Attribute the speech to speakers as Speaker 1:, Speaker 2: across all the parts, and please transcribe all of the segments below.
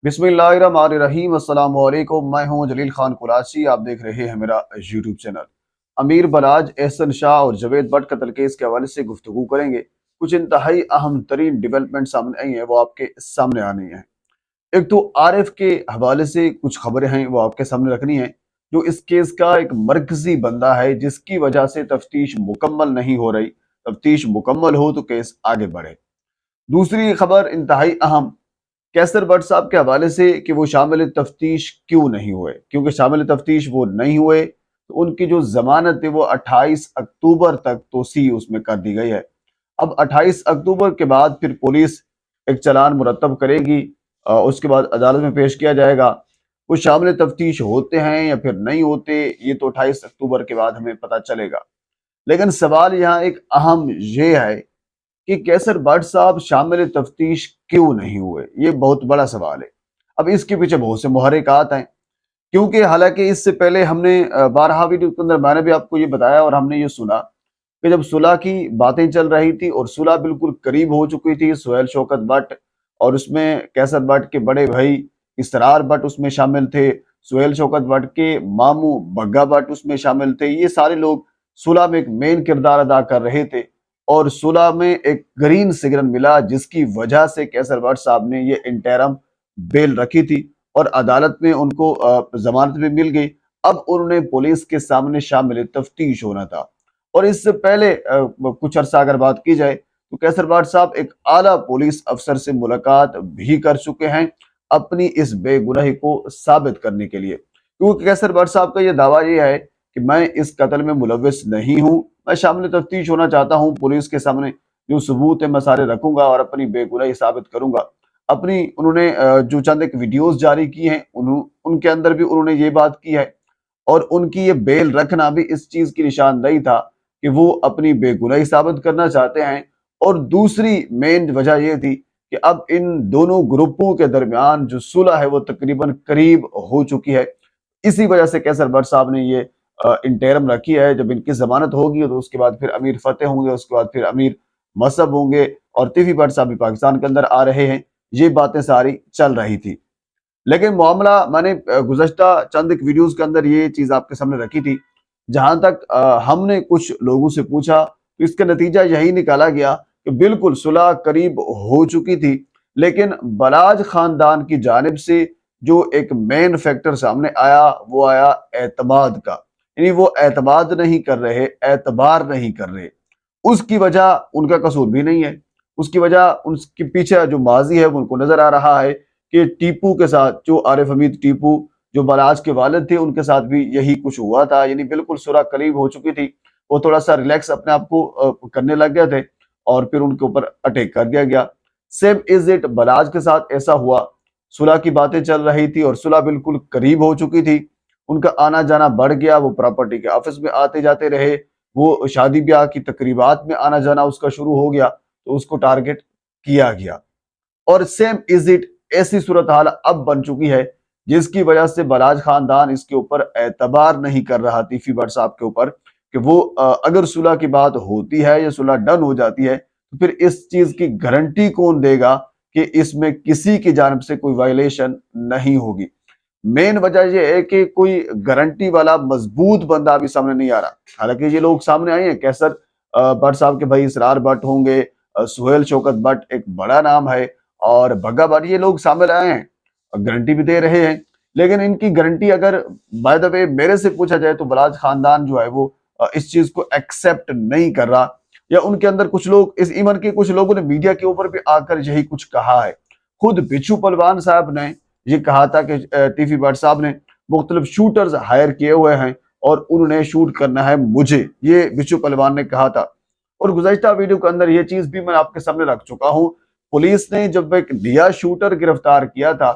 Speaker 1: बिस्मिल्लाहिर्रहमानिर्रहीम। अस्सलाम वालेकुम। मैं हूं जलील खान कुरैशी। आप देख रहे हैं मेरा यूट्यूब चैनल। अमीर बलाज, एहसन शाह और जवेद भट्ट कत्ल केस के हवाले से गुफ्तगू करेंगे। कुछ इंतहाई अहम तरीन डेवलपमेंट सामने आई हैं, वो आपके सामने आनी है। एक तो आरिफ के हवाले से कुछ खबरें हैं, वो आपके सामने रखनी है। जो इस केस का एक मरकजी बंदा है, जिसकी वजह से तफ्तीश मुकम्मल नहीं हो रही। तफ्तीश मुकम्मल हो तो केस आगे बढ़े। दूसरी खबर इंतहाई अहम, कैसर भट्ट साहब के हवाले से कि वो शामिल तफ्तीश क्यों नहीं हुए। क्योंकि शामिल तफ्तीश वो नहीं हुए तो उनकी जो जमानत है वो 28 अक्टूबर तक तोसी उसमें कर दी गई है। अब 28 अक्टूबर के बाद फिर पुलिस एक चालान मुरतब करेगी, उसके बाद अदालत में पेश किया जाएगा। वो शामिल तफ्तीश होते हैं या फिर नहीं होते, ये तो 28 अक्टूबर के बाद हमें पता चलेगा। लेकिन सवाल यहाँ एक अहम ये है कि कैसर भट्ट साहब शामिल तफ्तीश क्यों नहीं हुए। ये बहुत बड़ा सवाल है। अब इसके पीछे बहुत से मुहर्रिकात हैं। क्योंकि हालांकि इससे पहले हमने बारहा वीडियो के अंदर मैंने भी आपको ये बताया और हमने ये सुना कि जब सुलह की बातें चल रही थी और सुलह बिल्कुल करीब हो चुकी थी, सुहेल शौकत भट्ट और उसमें कैसर भट्ट के बड़े भाई इसरार भट्ट उसमें शामिल थे, सुहेल शौकत भट्ट के मामू बग्गा भट्ट उसमें शामिल थे। ये सारे लोग सुलह में एक मेन किरदार अदा कर रहे थे और सुलह में एक ग्रीन सिग्नल मिला, जिसकी वजह से कैसर भट्ट साहब ने ये इंटरम बेल रखी थी और अदालत में उनको जमानत भी मिल गई। अब उन्होंने पुलिस के सामने शामिल तफ्तीश होना था। और इससे पहले कुछ अरसा अगर बात की जाए तो कैसर भट्ट साहब एक आला पुलिस अफसर से मुलाकात भी कर चुके हैं अपनी इस बेगुनाही को साबित करने के लिए। क्योंकि कैसर भट्ट साहब का ये दावा ये है कि मैं इस कत्ल में मुलव्विस नहीं हूँ, मैं शामिल तफ्तीश होना चाहता हूँ, पुलिस के सामने जो सबूत है मैं सारे रखूंगा और अपनी बेगुनाही साबित करूंगा। अपनी उन्होंने जो चंद एक वीडियोस जारी की हैं उनके अंदर भी उन्होंने ये बात की है। और उनकी ये बेल रखना भी इस चीज की निशानदेही था कि वो अपनी बेगुनाही साबित करना चाहते हैं। और दूसरी मेन वजह ये थी कि अब इन दोनों ग्रुपों के दरमियान जो सुलह है वो तकरीबन करीब हो चुकी है। इसी वजह से कैसर भट्ट साहब ने ये इंटरम रखी है। जब इनकी जमानत होगी तो उसके बाद फिर अमीर फतेह होंगे, उसके बाद फिर अमीर मसहब होंगे और तिफी भट्ट साहब भी पाकिस्तान के अंदर आ रहे हैं। ये बातें सारी चल रही थी। लेकिन मामला मैंने गुज़श्ता चंद एक वीडियोस के अंदर ये चीज़ आपके सामने रखी थी। जहाँ तक हमने कुछ लोगों से पूछा तो इसका नतीजा यही निकाला गया कि बिल्कुल सुलह करीब हो चुकी थी। लेकिन बलाज खानदान की जानिब से जो एक मेन फैक्टर सामने आया वो आया एतमाद का। यानी वो एतमाद नहीं कर रहे, एतबार नहीं कर रहे। उसकी वजह उनका कसूर भी नहीं है। उसकी वजह उनके पीछे जो माजी है वो उनको नजर आ रहा है कि टीपू के साथ जो आरिफ हमीद टीपू जो बलाज के वालिद थे उनके साथ भी यही कुछ हुआ था। यानी बिल्कुल सुलह करीब हो चुकी थी, वो थोड़ा सा रिलैक्स अपने आप को करने लग गए थे और फिर उनके ऊपर अटैक कर दिया गया। सेम इज इट बलाज के साथ ऐसा हुआ। सुलह की बातें चल रही थी और सुलह बिल्कुल करीब हो चुकी थी। उनका आना जाना बढ़ गया, वो प्रॉपर्टी के ऑफिस में आते जाते रहे, वो शादी ब्याह की तकरीबात में आना जाना उसका शुरू हो गया तो उसको टारगेट किया गया। और सेम इज इट ऐसी सूरत हाल अब बन चुकी है जिसकी वजह से बलाज खानदान इसके ऊपर एतबार नहीं कर रहा तीफी भट्ट साहब के ऊपर कि वो अगर सुलह की बात होती है या सुलह डन हो जाती है तो फिर इस चीज की गारंटी कौन देगा कि इसमें किसी की जानब से कोई वायलेशन नहीं होगी। मेन वजह यह है कि कोई गारंटी वाला मजबूत बंदा अभी सामने नहीं आ रहा। हालांकि ये लोग सामने आए हैं, कैसर भट्ट साहब के भाई इसरार भट्ट होंगे, सुहेल शौकत भट्ट एक बड़ा नाम है और भग्गा भट्ट, ये लोग सामने आए हैं, गारंटी भी दे रहे हैं। लेकिन इनकी गारंटी अगर बाय द वे मेरे से पूछा जाए तो बलाज खानदान जो है वो इस चीज को एक्सेप्ट नहीं कर रहा। या उनके अंदर कुछ लोग इस ईमन के कुछ लोगों ने मीडिया के ऊपर भी आकर यही कुछ कहा है। खुद बिच्छू पहलवान साहब ने ये कहा था कि टीफी भट्ट साहब ने मुख्तलिफ शूटर्स हायर किए हुए हैं और उन्होंने शूट करना है मुझे, ये बिच्छू पहलवान ने कहा था। और गुज़श्ता वीडियो के अंदर ये चीज भी मैं आपके सामने रख चुका हूँ। पुलिस ने जब एक नया शूटर गिरफ्तार किया था,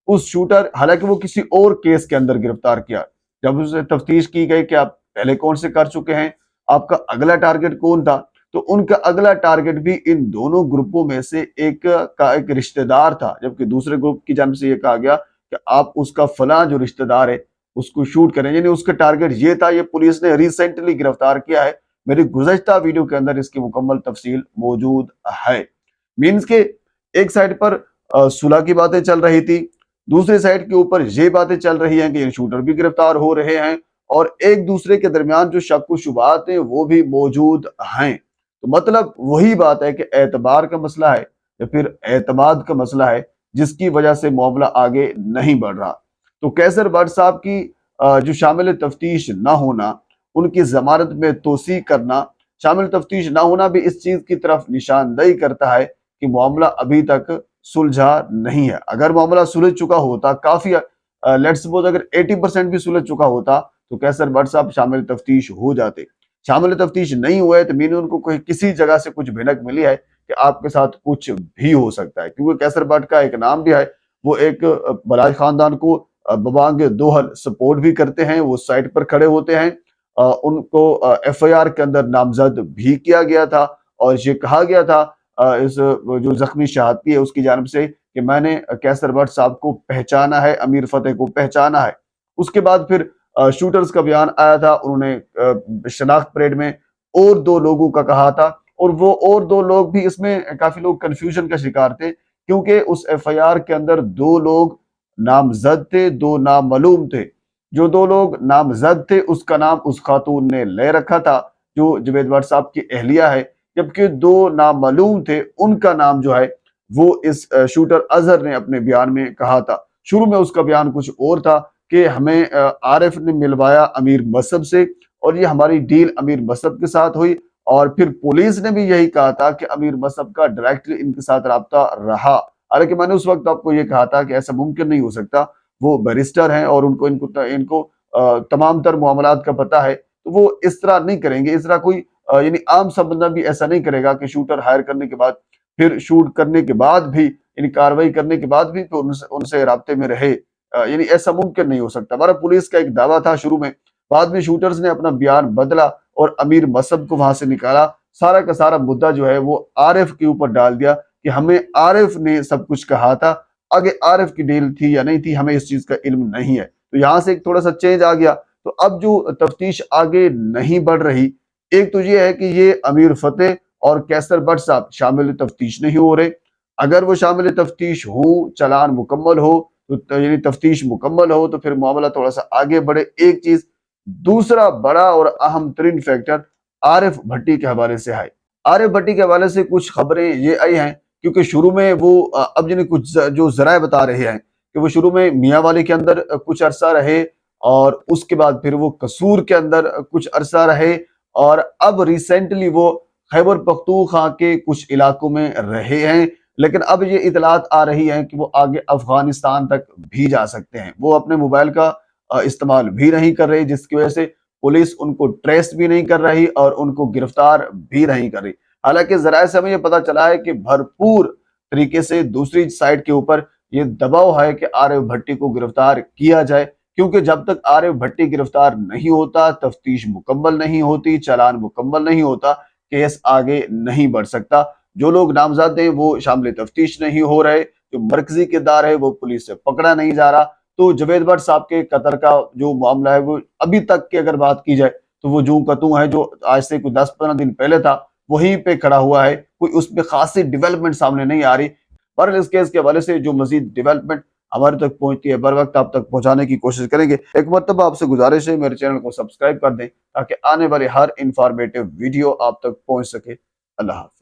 Speaker 1: उस शूटर हालांकि वो किसी और केस के अंदर गिरफ्तार किया, जब उससे तफ्तीश की गई कि आप पहले कौन से कर चुके हैं, आपका अगला टारगेट कौन था, तो उनका अगला टारगेट भी इन दोनों ग्रुपों में से एक का एक रिश्तेदार था। जबकि दूसरे ग्रुप की जानब से यह कहा गया कि आप उसका फला जो रिश्तेदार है उसको शूट करें। यानी उसका टारगेट ये था। ये पुलिस ने रिसेंटली गिरफ्तार किया है। मेरी गुज़श्ता वीडियो के अंदर इसकी मुकम्मल तफसील मौजूद है। मीन्स के एक साइड पर सुलह की बातें चल रही थी, دوسری سائڈ کے اوپر یہ باتیں چل رہی ہیں کہ یہ شوٹر بھی گرفتار ہو رہے ہیں اور ایک دوسرے کے درمیان جو شک و شبہات ہیں وہ بھی موجود ہیں۔ تو مطلب وہی بات ہے کہ اعتبار کا مسئلہ ہے یا پھر اعتماد کا مسئلہ ہے جس کی وجہ سے معاملہ آگے نہیں بڑھ رہا۔ تو قیصر بٹ صاحب کی جو شامل تفتیش نہ ہونا، ان کی ضمانت میں توسیع کرنا، شامل تفتیش نہ ہونا بھی اس چیز کی طرف نشاندہی کرتا ہے کہ معاملہ ابھی تک سلجھا نہیں ہے۔ اگر معاملہ سلجھ چکا ہوتا، کافی لیٹس سپوز اگر 80% بھی سلجھ چکا ہوتا تو قیصر بٹ صاحب شامل تفتیش ہو جاتے۔ شامل تفتیش نہیں ہوئے تو مین ان کو کسی جگہ سے کچھ بھنک ملی ہے کہ آپ کے ساتھ کچھ بھی ہو سکتا ہے، کیونکہ قیصر بٹ کا ایک نام بھی ہے، وہ ایک بلاج خاندان کو ببانگ دوہل سپورٹ بھی کرتے ہیں، وہ سائٹ پر کھڑے ہوتے ہیں، ان کو ایف آئی آر کے اندر نامزد بھی کیا گیا تھا اور یہ کہا گیا تھا اس جو زخمی شہادتی ہے اس کی جانب سے کہ میں نے قیصر بٹ صاحب کو پہچانا ہے، امیر فتح کو پہچانا ہے۔ اس کے بعد پھر شوٹرز کا بیان آیا تھا، انہوں نے شناخت پریڈ میں اور 2 لوگوں کا کہا تھا، اور وہ اور 2 لوگ بھی اس میں کافی لوگ کنفیوژن کا شکار تھے، کیونکہ اس ایف آئی آر کے اندر 2 لوگ نامزد تھے، 2 نامعلوم تھے۔ جو 2 لوگ نامزد تھے اس کا نام اس خاتون نے لے رکھا تھا جو جوید بٹ صاحب کی اہلیہ ہے، جبکہ 2 نامعلوم تھے ان کا نام جو ہے وہ اس شوٹر اظہر نے اپنے بیان میں کہا تھا۔ شروع میں اس کا بیان کچھ اور تھا کہ ہمیں عارف نے ملوایا امیر مصعب سے اور یہ ہماری ڈیل امیر مصعب کے ساتھ ہوئی، اور پھر پولیس نے بھی یہی کہا تھا کہ امیر مصعب کا ڈائریکٹلی ان کے ساتھ رابطہ رہا۔ حالانکہ میں نے اس وقت آپ کو یہ کہا تھا کہ ایسا ممکن نہیں ہو سکتا، وہ بیرسٹر ہیں اور ان کو تمام تر معاملات کا پتہ ہے، تو وہ اس طرح نہیں کریں گے، اس طرح کوئی یعنی عام سا بندہ بھی ایسا نہیں کرے گا کہ شوٹر ہائر کرنے کے بعد پھر شوٹ کرنے کے بعد بھی یعنی کاروائی کرنے کے بعد بھی تو ان سے رابطے میں رہے، یعنی ایسا ممکن نہیں ہو سکتا۔ ہمارا پولیس کا ایک دعویٰ تھا شروع میں، بعد میں شوٹرز نے اپنا بیان بدلا اور امیر مصعب کو وہاں سے نکالا، سارا کا سارا مدعا جو ہے وہ عارف کے اوپر ڈال دیا کہ ہمیں عارف نے سب کچھ کہا تھا، آگے عارف کی ڈیل تھی یا نہیں تھی ہمیں اس چیز کا علم نہیں ہے۔ تو یہاں سے ایک تھوڑا سا چینج آ گیا، تو اب جو تفتیش آگے نہیں بڑھ رہی، ایک تو یہ ہے کہ یہ امیر فتح اور قیصر بٹ صاحب شامل تفتیش نہیں ہو رہے۔ اگر وہ شامل تفتیش ہوں، چلان مکمل ہو، تو یعنی تفتیش مکمل ہو تو پھر معاملہ تھوڑا سا آگے بڑھے، ایک چیز۔ دوسرا بڑا اور اہم ترین فیکٹر عارف بھٹی کے حوالے سے ہے۔ عارف بھٹی کے حوالے سے کچھ خبریں یہ آئی ہیں، کیونکہ شروع میں وہ اب یعنی کچھ جو ذرائع بتا رہے ہیں کہ وہ شروع میں میاں والی کے اندر کچھ عرصہ رہے اور اس کے بعد پھر وہ قصور کے اندر کچھ عرصہ رہے اور اب ریسنٹلی وہ خیبر پختونخوا کے کچھ علاقوں میں رہے ہیں، لیکن اب یہ اطلاعات آ رہی ہیں کہ وہ آگے افغانستان تک بھی جا سکتے ہیں۔ وہ اپنے موبائل کا استعمال بھی نہیں کر رہے، جس کی وجہ سے پولیس ان کو ٹریس بھی نہیں کر رہی اور ان کو گرفتار بھی نہیں کر رہی۔ حالانکہ ذرائع سے ہمیں یہ پتہ چلا ہے کہ بھرپور طریقے سے دوسری سائڈ کے اوپر یہ دباؤ ہے کہ عارف بھٹی کو گرفتار کیا جائے، کیونکہ جب تک عارف بھٹی گرفتار نہیں ہوتا، تفتیش مکمل نہیں ہوتی، چالان مکمل نہیں ہوتا، کیس آگے نہیں بڑھ سکتا۔ جو لوگ نامزد ہیں وہ شامل تفتیش نہیں ہو رہے، جو مرکزی کردار ہے وہ پولیس سے پکڑا نہیں جا رہا۔ تو جوید بٹ صاحب کے قطر کا جو معاملہ ہے وہ ابھی تک کی اگر بات کی جائے تو وہ جوں قطوں ہے جو آج سے کوئی 10-15 دن پہلے تھا وہیں پہ کھڑا ہوا ہے، کوئی اس میں خاصی ڈیولپمنٹ سامنے نہیں آ رہی۔ پر اس کیس کے حوالے سے جو مزید ڈیولپمنٹ ہمارے تک پہنچتی ہے بر وقت آپ تک پہنچانے کی کوشش کریں گے۔ ایک مرتبہ آپ سے گزارش ہے میرے چینل کو سبسکرائب کر دیں تاکہ آنے والے ہر انفارمیٹیو ویڈیو آپ تک پہنچ سکے۔ اللہ حافظ۔